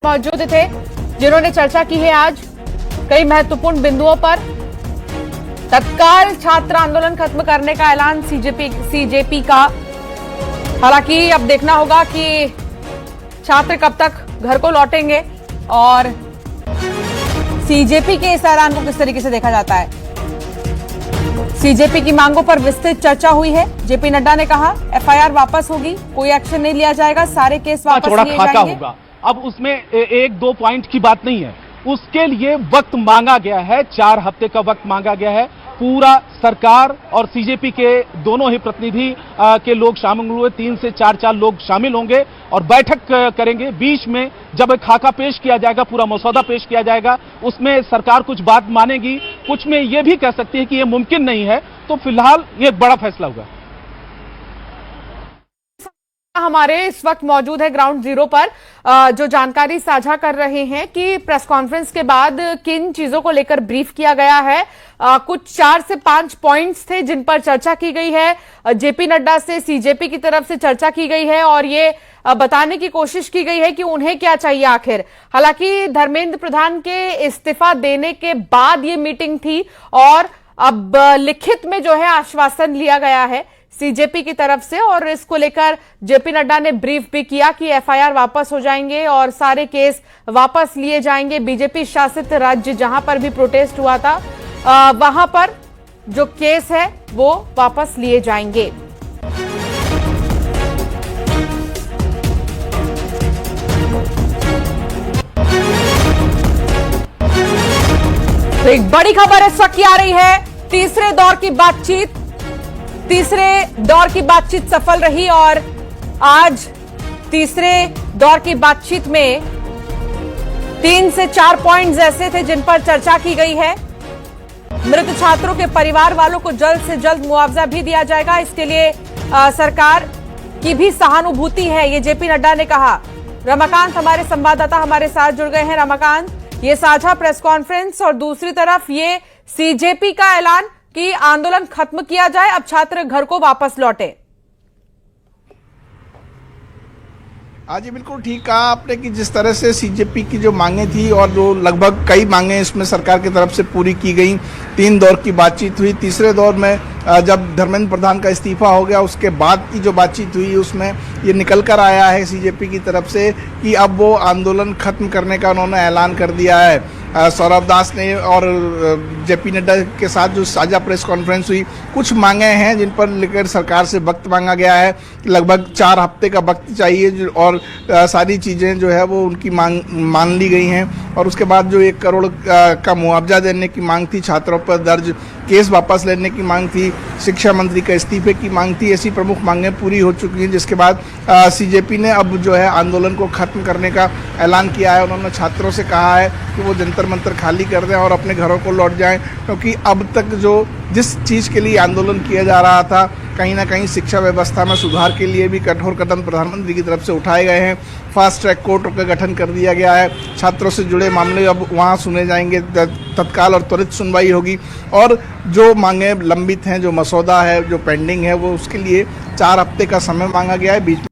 मौजूद थे जिन्होंने चर्चा की है आज कई महत्वपूर्ण बिंदुओं पर। तत्काल छात्र आंदोलन खत्म करने का ऐलान सीजेपी का। हालांकि अब देखना होगा कि छात्र कब तक घर को लौटेंगे और सीजेपी के इस ऐलान को किस तरीके से देखा जाता है। सीजेपी की मांगों पर विस्तृत चर्चा हुई है। जेपी नड्डा ने कहा एफआईआर वापस होगी, कोई एक्शन नहीं लिया जाएगा, सारे केस वापस लिए जाएंगे। होगा। अब उसमें एक दो पॉइंट की बात नहीं है, उसके लिए वक्त मांगा गया है, 4 हफ्ते का वक्त मांगा गया है। पूरा सरकार और सीजेपी के दोनों ही प्रतिनिधि के लोग शामिल हुए, 3 से 4 लोग शामिल होंगे और बैठक करेंगे। बीच में जब खाका पेश किया जाएगा, पूरा मसौदा पेश किया जाएगा, उसमें सरकार कुछ बात मानेगी, कुछ में यह भी कह सकती है कि यह मुमकिन नहीं है। तो फिलहाल यह एक बड़ा फैसला होगा। हमारे इस वक्त मौजूद है ग्राउंड जीरो पर, जो जानकारी साझा कर रहे हैं कि प्रेस कॉन्फ्रेंस के बाद किन चीजों को लेकर ब्रीफ किया गया है। कुछ 4 से 5 पॉइंट्स थे जिन पर चर्चा की गई है। जेपी नड्डा से सीजेपी की तरफ से चर्चा की गई है और ये बताने की कोशिश की गई है कि उन्हें क्या चाहिए आखिर। हालांकि धर्मेंद्र प्रधान के इस्तीफा देने के बाद ये मीटिंग थी और अब लिखित में जो है आश्वासन लिया गया है सीजेपी की तरफ से और इसको लेकर जेपी नड्डा ने ब्रीफ भी किया कि एफआईआर वापस हो जाएंगे और सारे केस वापस लिए जाएंगे। बीजेपी शासित राज्य जहां पर भी प्रोटेस्ट हुआ था वहां पर जो केस है वो वापस लिए जाएंगे। तो एक बड़ी खबर इस वक्त आ रही है, तीसरे दौर की बातचीत सफल रही और आज तीसरे दौर की बातचीत में 3 से 4 पॉइंट्स ऐसे थे जिन पर चर्चा की गई है। मृत छात्रों के परिवार वालों को जल्द से जल्द मुआवजा भी दिया जाएगा, इसके लिए सरकार की भी सहानुभूति है, ये जेपी नड्डा ने कहा। रमाकांत हमारे संवाददाता हमारे साथ जुड़ गए हैं। रमाकांत, ये साझा प्रेस कॉन्फ्रेंस और दूसरी तरफ ये सीजेपी का ऐलान कि आंदोलन खत्म किया जाए, अब छात्र घर को वापस लौटे। जी बिल्कुल ठीक कहा आपने कि जिस तरह से सीजेपी की जो मांगे थी और जो लगभग कई मांगे इसमें सरकार की तरफ से पूरी की गई। 3 दौर की बातचीत हुई। तीसरे दौर में जब धर्मेंद्र प्रधान का इस्तीफा हो गया उसके बाद की जो बातचीत हुई उसमें ये निकल कर आया है सीजेपी की तरफ से कि अब वो आंदोलन खत्म करने का उन्होंने ऐलान कर दिया है। सौरभ दास ने और जेपी नड्डा के साथ जो साझा प्रेस कॉन्फ्रेंस हुई, कुछ मांगे हैं जिन पर लेकर सरकार से वक्त मांगा गया है। लगभग 4 हफ्ते का वक्त चाहिए और सारी चीज़ें जो है वो उनकी मान ली गई हैं। और उसके बाद जो 1 करोड़ का मुआवजा देने की मांग थी, छात्रों पर दर्ज केस वापस लेने की मांग थी, शिक्षा मंत्री का इस्तीफे की मांग थी, ऐसी प्रमुख मांगें पूरी हो चुकी हैं। जिसके बाद सीजेपी ने अब जो है आंदोलन को खत्म करने का ऐलान किया है। उन्होंने छात्रों से कहा है कि वो जंतर मंतर खाली कर दें और अपने घरों को लौट जाएं, क्योंकि अब तक जिस चीज़ के लिए आंदोलन किया जा रहा था, कहीं ना कहीं शिक्षा व्यवस्था में सुधार के लिए भी कठोर कदम प्रधानमंत्री की तरफ से उठाए गए हैं। फास्ट ट्रैक कोर्ट का गठन कर दिया गया है। छात्रों से जुड़े मामले अब वहाँ सुने जाएंगे, तत्काल और त्वरित सुनवाई होगी। और जो मांगे लंबित हैं, जो मसौदा है, जो पेंडिंग है, वो उसके लिए 4 हफ्ते का समय मांगा गया है। बीच